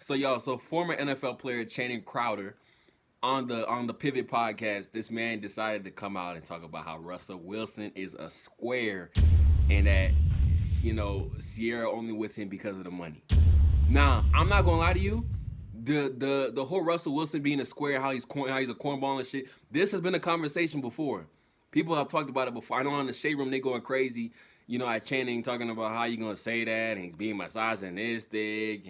So former NFL player Channing Crowder on the Pivot podcast, this man decided to come out and talk about how Russell Wilson is a square and that, Ciara only with him because of the money. Now, I'm not gonna lie to you. The whole Russell Wilson being a square, how he's a cornball and shit. This has been a conversation before. People have talked about it before. I know in the shade room they going crazy. At Channing talking about how you gonna say that, and he's being misogynistic,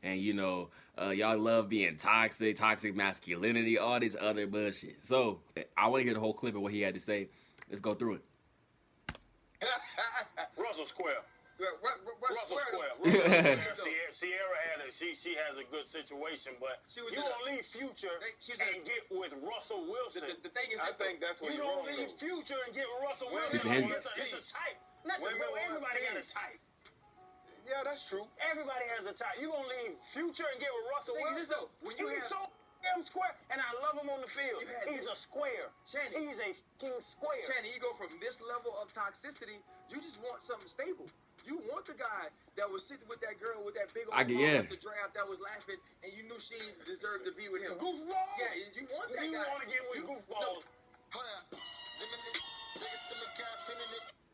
and y'all love being toxic masculinity, all this other bullshit. So I want to hear the whole clip of what he had to say. Let's go through it. Russell Square. Russell Square. Ciara she has a good situation, but you don't leave Future and get with Russell Wilson. The thing is, I think that's what you don't leave Future and get Russell Wilson. It's a type. Everybody has a type. Yeah, that's true. Everybody has a type. You gonna leave Future and get with Russell Wilson? He's so damn square, and I love him on the field. He's a square. Channing, he's a king square. Channing, you go from this level of toxicity, you just want something stable. You want the guy that was sitting with that girl with that big old mom at the draft that was laughing, and you knew she deserved to be with him. Goofball? Yeah, you want that guy. You want to get with goofball.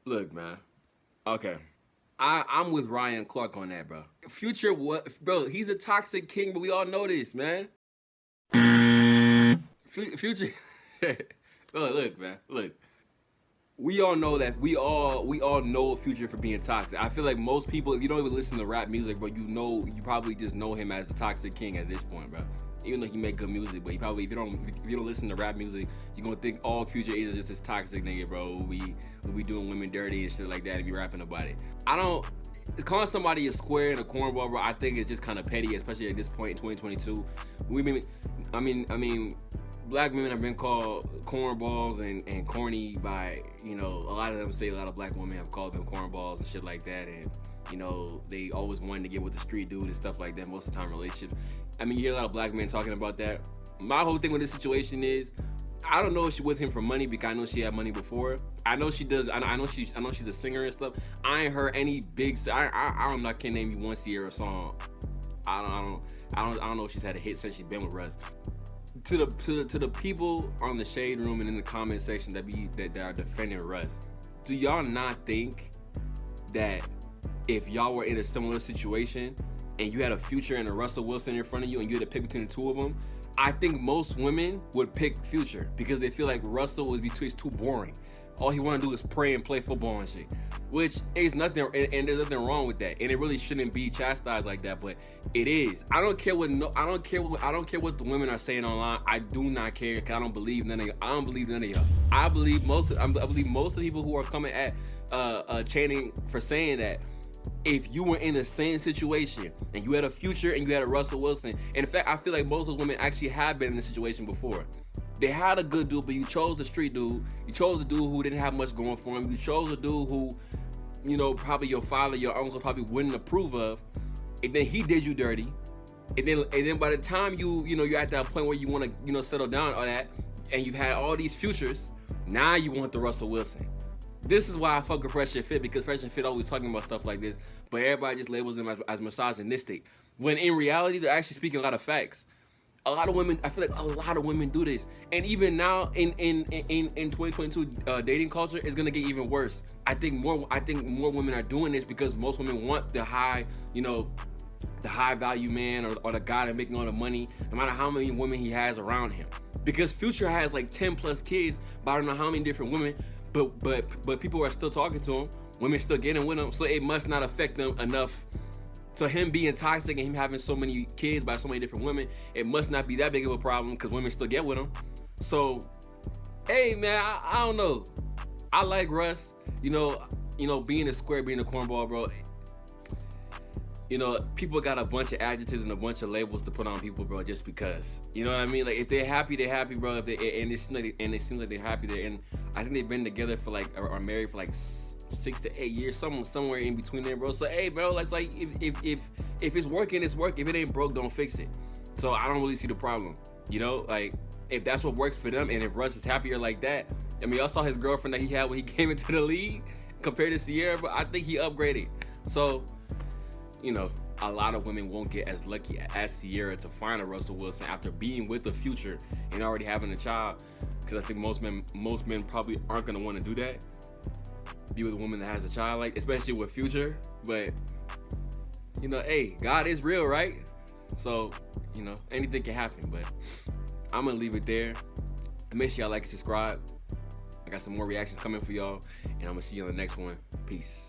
Look, man. Okay. I'm with Ryan Clark on that, bro. Future, bro, he's a toxic king, but we all know this, man. Future, bro, look, man, look. We all know that we all know Future for being toxic. I feel like most people, if you don't even listen to rap music, bro, you probably just know him as the toxic king at this point, bro. Even though he make good music, but if you don't listen to rap music, you're gonna think all Future is just this toxic nigga, bro. We doing women dirty and shit like that and be rapping about it. Calling somebody a square and a cornball, bro, I think it's just kind of petty, especially at this point in 2022. I mean, black women have been called cornballs and corny by, a lot of them say a lot of black women have called them cornballs and shit like that, and they always wanted to get with the street dude and stuff like that. Most of the time, relationships. I mean, you hear a lot of black men talking about that. My whole thing with this situation is, I don't know if she's with him for money because I know she had money before. I know she does. I know she's a singer and stuff. I ain't heard any big. I can't name you one Ciara song. I don't know if she's had a hit since she's been with Russ. To the people on the shade room and in the comment section that are defending Russ, do y'all not think that if y'all were in a similar situation and you had a Future and a Russell Wilson in front of you and you had to pick between the two of them, I think most women would pick Future because they feel like Russell is too boring. All he want to do is pray and play football and shit, which is nothing, and there's nothing wrong with that, and it really shouldn't be chastised like that, but it is. I don't care what the women are saying online. I do not care because I don't believe none of y'all. I believe most of the people who are coming at Channing for saying that. If you were in the same situation and you had a Future and you had a Russell Wilson, and in fact, I feel like most of those women actually have been in this situation before. They had a good dude, but you chose the street dude. You chose a dude who didn't have much going for him. You chose a dude who, probably your father, your uncle probably wouldn't approve of. And then he did you dirty. And then by the time you're at that point where you want to, settle down on that, and you've had all these Futures, now you want the Russell Wilson. This is why I fuck with Fresh and Fit, because Fresh and Fit always talking about stuff like this, but everybody just labels them as misogynistic. When in reality, they're actually speaking a lot of facts. A lot of women, I feel like a lot of women do this. And even now in 2022 dating culture, it's gonna get even worse. I think more women are doing this because most women want the high value man or the guy that's making all the money, no matter how many women he has around him. Because Future has like 10 plus kids, but I don't know how many different women. But people are still talking to him. Women still getting with him. So it must not affect them enough. So him being toxic and him having so many kids by so many different women, it must not be that big of a problem because women still get with him. So, hey man, I don't know. I like Russ. Being a square, being a cornball, bro. People got a bunch of adjectives and a bunch of labels to put on people, bro, just because. You know what I mean? Like if they're happy, bro. It seems like they're happy there. And I think they've been together for like, or married for like 6 to 8 years, somewhere in between there, bro. So hey, bro, it's like if it's working, it's working. If it ain't broke, don't fix it. So I don't really see the problem. Like if that's what works for them, and if Russ is happier like that. I mean, y'all saw his girlfriend that he had when he came into the league compared to Ciara, but I think he upgraded. So. a lot of women won't get as lucky as Ciara to find a Russell Wilson after being with the Future and already having a child. Because I think most men probably aren't gonna want to do that. Be with a woman that has a child, like, especially with Future. But you know, hey, God is real, right? So, you know, anything can happen. But I'm gonna leave it there. And make sure y'all like and subscribe. I got some more reactions coming for y'all, and I'm gonna see you on the next one. Peace.